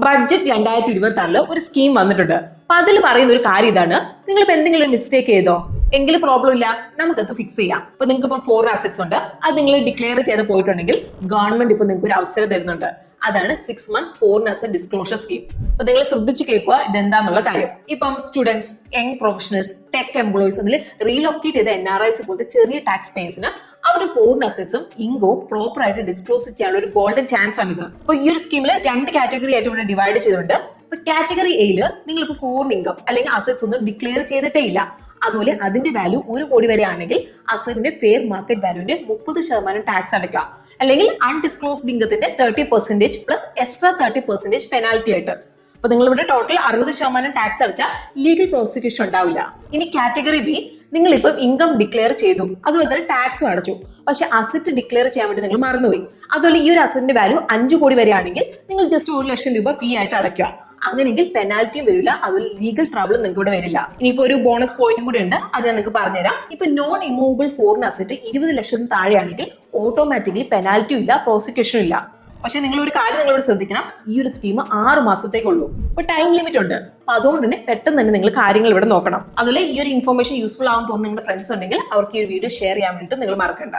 Budget 2026 ഒരു scheme വന്നിട്ടുണ്ട്. അപ്പൊ അതിൽ പറയുന്ന ഒരു കാര്യം ഇതാണ്, നിങ്ങളിപ്പോ എന്തെങ്കിലും മിസ്റ്റേക്ക് ചെയ്തോ എങ്കിലും പ്രോബ്ലം ഇല്ല, നമുക്കത് ഫിക്സ് ചെയ്യാം. ഇപ്പൊ നിങ്ങൾക്ക് ഇപ്പൊ 4 അസറ്റ്സ് ഉണ്ട്, അത് നിങ്ങൾ ഡിക്ലെയർ ചെയ്ത് പോയിട്ടുണ്ടെങ്കിൽ ഗവൺമെന്റ് ഇപ്പൊ നിങ്ങൾക്ക് ഒരു അവസരം തരുന്നുണ്ട്. അതാണ് 6 month foreign asset disclosure scheme. അപ്പൊ നിങ്ങൾ ശ്രദ്ധിച്ച് കേൾക്കുക ഇതെന്താന്നുള്ള കാര്യം. ഇപ്പം students, young professionals, tech employees അതിൽ റീലൊക്കേറ്റ് ചെയ്ത NRIs പോലത്തെ ചെറിയ ടാക്സ് പേയേഴ്സിന് അവരുടെ ഫോറിൻ അസറ്റ്സും ഇൻകവും പ്രോപ്പർ ആയിട്ട് ഡിസ്ക്ലോസ് ചെയ്യാനുള്ള ഒരു ഗോൾഡൻ ചാൻസ് ആണിത്. അപ്പൊ ഈ ഒരു സ്കീമിൽ 2 കാറ്റഗറി ആയിട്ട് ഇവിടെ ഡിവൈഡ് ചെയ്തിട്ടുണ്ട്. ഇപ്പൊ കാറ്റഗറി എയിൽ നിങ്ങളിപ്പോ ഫോറിൻ ഇൻകം അല്ലെങ്കിൽ അസറ്റ്സ് ഒന്നും ഡിക്ലെയർ ചെയ്തിട്ടേ ഇല്ല, അതുപോലെ അതിന്റെ വാല്യൂ 1 കോടി വരെ ആണെങ്കിൽ അസറ്റിന്റെ ഫെയർ മാർക്കറ്റ് വാല്യൂന്റെ 30% ടാക്സ് അടയ്ക്കുക, അല്ലെങ്കിൽ അൺഡിസ്ക്ലോസ്ഡ് ഇൻകത്തിന്റെ 30% പ്ലസ് എക്സ്ട്രാ 30% പെനാൽറ്റി ആയിട്ട്. അപ്പൊ നിങ്ങൾ ഇവിടെ ടോട്ടൽ 60% ടാക്സ് അടച്ചാൽ ലീഗൽ പ്രോസിക്യൂഷൻ ഉണ്ടാവില്ല. ഇനി കാറ്റഗറി ബി, നിങ്ങൾ ഇപ്പം ഇൻകം ഡിക്ലെയർ ചെയ്തു, അതുപോലെ തന്നെ ടാക്സും അടച്ചു, പക്ഷെ അസറ്റ് ഡിക്ലെയർ ചെയ്യാൻ വേണ്ടി നിങ്ങൾ മറന്നുപോയി. അതുപോലെ ഈ ഒരു അസറ്റിന്റെ വാല്യൂ 5 കോടി വരെ ആണെങ്കിൽ നിങ്ങൾ ജസ്റ്റ് 1 ലക്ഷം രൂപ ഫീ ആയിട്ട് അടയ്ക്കുക. അങ്ങനെയെങ്കിൽ പെനാൽറ്റിയും വരില്ല, അതുപോലെ ലീഗൽ ട്രബിളും നിങ്ങൾക്ക് ഇവിടെ വരില്ല. ഇനിയിപ്പോ ഒരു ബോണസ് പോയിന്റും കൂടി ഉണ്ട്, അത് ഞാൻ നിങ്ങൾക്ക് പറഞ്ഞുതരാം. ഇപ്പൊ നോൺ ഇമൂവബിൾ ഫോറിൻ അസറ്റ് 20 ലക്ഷം താഴെയാണെങ്കിൽ ഓട്ടോമാറ്റിക്കലി പെനാൽറ്റിയും ഇല്ല, പ്രോസിക്യൂഷനും ഇല്ല. പക്ഷെ നിങ്ങൾ ഒരു കാര്യം നിങ്ങളോട് ശ്രദ്ധിക്കണം, ഈ ഒരു സ്കീം 6 മാസത്തേക്കുള്ളൂ. അപ്പൊ ടൈം ലിമിറ്റ് ഉണ്ട്. അപ്പൊ അതുകൊണ്ട് തന്നെ പെട്ടെന്ന് തന്നെ നിങ്ങൾ കാര്യങ്ങൾ ഇവിടെ നോക്കണം. അതുപോലെ ഈ ഒരു ഇൻഫർമേഷൻ യൂസ്ഫുൾ ആവും തോന്നുന്ന നിങ്ങളുടെ ഫ്രണ്ട്സ് ഉണ്ടെങ്കിൽ അവർക്ക് ഈ ഒരു വീഡിയോ ഷെയർ ചെയ്യാൻ വേണ്ടിയിട്ട് നിങ്ങൾ മറക്കണ്ട.